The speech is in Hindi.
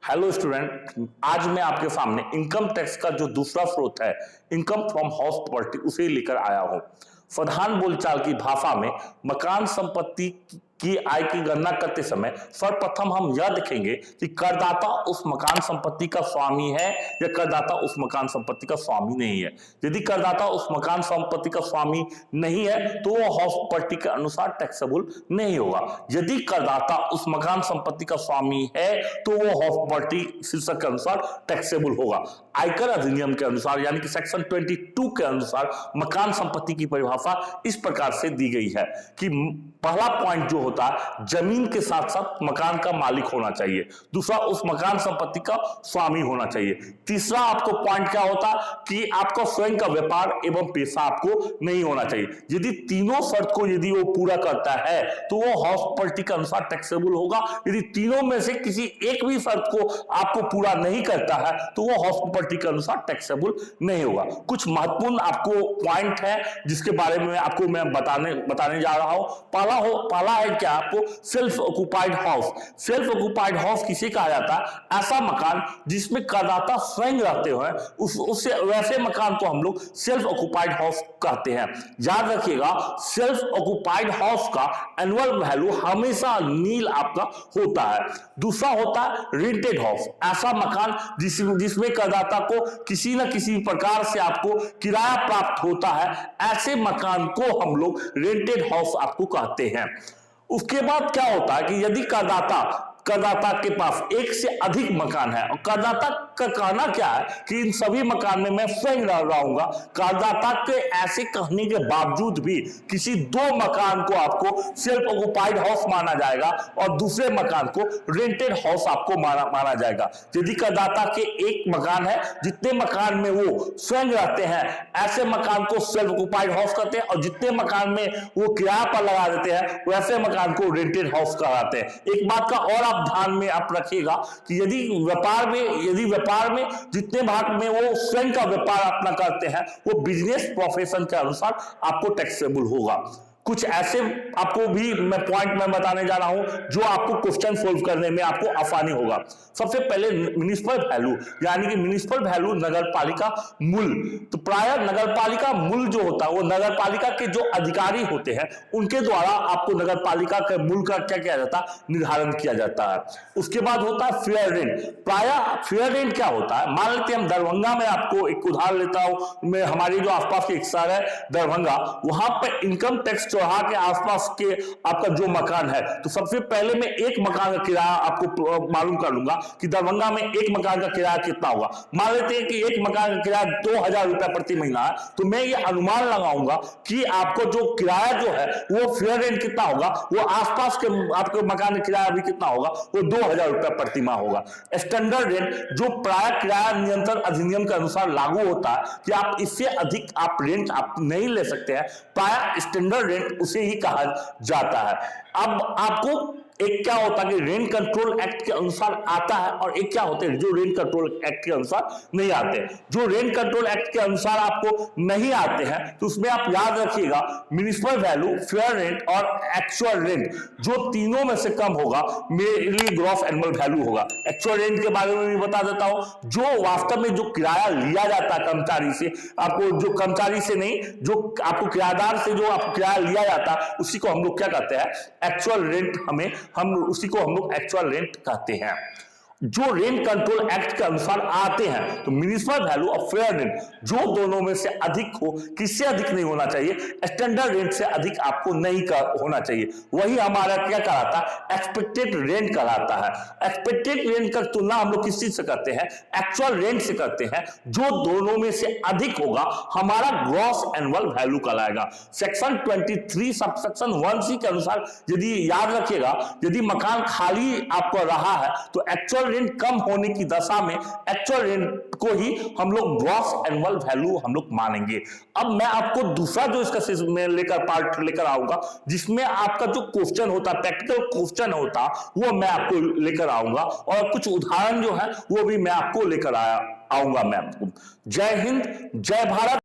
हेलो स्टूडेंट, आज मैं आपके सामने इनकम टैक्स का जो दूसरा स्रोत है, इनकम फ्रॉम हाउस प्रॉपर्टी, उसे लेकर आया हूं। साधारण बोलचाल की भाषा में मकान संपत्ति की आय की गणना करते समय सर्वप्रथम हम यह देखेंगे कि करदाता उस मकान संपत्ति का स्वामी है या करदाता उस मकान संपत्ति का स्वामी नहीं है। यदि करदाता उस मकान संपत्ति का स्वामी नहीं है तो वो हाउस प्रॉपर्टी के अनुसार टैक्सेबल नहीं होगा। यदि करदाता उस मकान संपत्ति का स्वामी है तो वो हाउस प्रॉपर्टी शीर्षक के अनुसार टैक्सेबल होगा। आयकर अधिनियम के अनुसार यानी कि सेक्शन 22 के अनुसार मकान संपत्ति की परिभाषा इस प्रकार से दी गई है कि पहला पॉइंट जो होता है, जमीन के साथ साथ मकान का मालिक होना चाहिए। दूसरा, उस मकान संपत्ति का स्वामी होना चाहिए। तीसरा आपको पॉइंट क्या होता है कि आपका स्वयं का व्यापार एवं पेशा आपको नहीं होना चाहिए। यदि तीनों शर्त को यदि वो पूरा करता है तो वो हाउस प्रॉपर्टी के अनुसार टैक्सेबल होगा। यदि तीनों में से किसी एक भी शर्त को आपको पूरा नहीं करता है तो वो हाउस प्रॉपर्टी के अनुसार टैक्सेबल नहीं होगा। कुछ महत्वपूर्ण आपको पॉइंट है जिसके बारे में आपको मैं बताने जा रहा हूं। पहला है क्या, आपको self occupied house. Self occupied house किसे कहा जाता है? ऐसा मकान जिसमें करदाता स्वयं रहते हैं, उससे वैसे मकान को हम लोग सेल्फ ऑक्युपाइड हाउस कहते हैं। याद रखिएगा, सेल्फ ऑक्युपाइड हाउस का एनुअल वैल्यू हमेशा नील आपका होता है। दूसरा होता है रेंटेड हाउस, ऐसा मकान जिसमें करदाता को किसी न किसी प्रकार से आपको किराया प्राप्त होता है, ऐसे मकान को हम लोग रेंटेड हाउस आपको कहते हैं। उसके बाद क्या होता है कि यदि करदाता के पास एक से अधिक मकान है, और करदाता का कहना क्या है कि इन सभी मकान में मैं स्वयं रहूंगा, करदाता के ऐसे कहने के बावजूद भी किसी दो मकान को आपको सेल्फ ऑक्युपाइड हाउस माना जाएगा और दूसरे मकान को रेंटेड हाउस आपको माना जाएगा। यदि करदाता के एक मकान है, जितने मकान में वो स्वयं रहते हैं ऐसे मकान को सेल्फ ऑक्युपाइड हाउस कहते हैं, और जितने मकान में वो किराया पर लगा देते हैं वैसे मकान को रेंटेड हाउस कहलाते हैं। एक बात का और ध्यान में आप रखिएगा कि यदि व्यापार में जितने भाग में वो स्वयं का व्यापार अपना करते हैं वो बिजनेस प्रोफेशन के अनुसार आपको टैक्सेबल होगा। कुछ ऐसे आपको भी मैं पॉइंट में बताने जा रहा हूं जो आपको क्वेश्चन सोल्व करने में आपको आसानी होगा। सबसे पहले म्युनिसिपल वैल्यू, यानी कि म्युनिसिपल वैल्यू नगरपालिका मूल्य। तो प्राय नगरपालिका मूल्य जो होता है वो नगरपालिका के जो अधिकारी होते हैं उनके द्वारा आपको नगरपालिका के मूल्य का क्या किया जाता है, निर्धारण किया जाता है। उसके बाद होता है फेयर रेंट। प्राय फेयर रेंट क्या होता है, मान लेते हैं हम दरभंगा में, आपको एक उदाहरण लेता हूं, मैं हमारी जो आसपास के एक शहर है दरभंगा, वहां पर इनकम टैक्स चौराहा के आसपास के आपका जो मकान है, तो सबसे पहले मैं एक मकान का किराया आपको मालूम कर लूंगा कि दरभंगा में एक मकान का किराया कितना होगा। मान लेते हैं कि एक मकान का किराया 2000 रुपया प्रति महीना है, तो मैं ये अनुमान लगाऊंगा कि आपको जो किराया जो है वो फेयर रेंट कितना होगा, वो आसपास के आपके मकान का किराया भी कितना होगा, वो 2000 रुपया प्रति माह होगा। स्टैंडर्ड रेंट जो प्राय किराया नियंत्रण अधिनियम के अनुसार लागू होता है कि आप इससे अधिक आप रेंट आप नहीं ले सकते हैं, प्राय स्टैंडर्ड रेंट उसे ही कहा जाता है। अब आपको एक क्या होता है कि रेंट कंट्रोल एक्ट के अनुसार आता है, और एक क्या होते हैं जो रेंट कंट्रोल एक्ट के अनुसार नहीं आते। जो रेंट कंट्रोल एक्ट के अनुसार आपको नहीं आते हैं तो उसमें आप याद रखिएगा, म्युनिसिपल वैल्यू, फेयर रेंट और एक्चुअल रेंट जो तीनों में से कम होगा मेरे लिए ग्रॉस एनुअल वैल्यू होगा। एक्चुअल रेंट के बारे में भी बता देता हूं, जो वास्तव में जो किराया लिया जाता है कर्मचारी से, आपको जो कर्मचारी से नहीं, जो आपको किराएदार से जो आपको किराया लिया जाता है उसी को हम लोग क्या कहते हैं, एक्चुअल रेंट। हम उसी को हम लोग एक्चुअल रेंट कहते हैं। जो रेंट कंट्रोल एक्ट के अनुसार आते हैं तो म्युनिसिपल वैल्यू और फेयर रेंट जो दोनों में से अधिक हो, किससे अधिक नहीं होना चाहिए, स्टैंडर्ड रेंट से अधिक आपको नहीं होना चाहिए। वही हमारा क्या कहलाता है, एक्सपेक्टेड रेंट कहलाता है। एक्सपेक्टेड रेंट का तुलना हम लोग किस चीज से करते हैं, एक्चुअल रेंट से करते हैं। जो दोनों में से अधिक होगा हमारा ग्रॉस एनुअल वैल्यू कहलाएगा। सेक्शन 23 सबसेक्शन 1C के अनुसार यदि याद रखिएगा, यदि मकान खाली आपको रहा है तो एक्चुअल रेंट कम होने की दशा में एक्चुअल रेंट को ही हम लोग ग्रॉस एनुअल वैल्यू हम लोग मानेंगे। अब मैं आपको दूसरा जो इसका पार्ट लेकर आऊंगा जिसमें आपका जो क्वेश्चन होता है, प्रैक्टिकल क्वेश्चन होता, वो मैं आपको लेकर आऊंगा, और कुछ उदाहरण जो है वो भी मैं आपको लेकर आऊंगा। मैं आपको जय हिंद, जय भारत।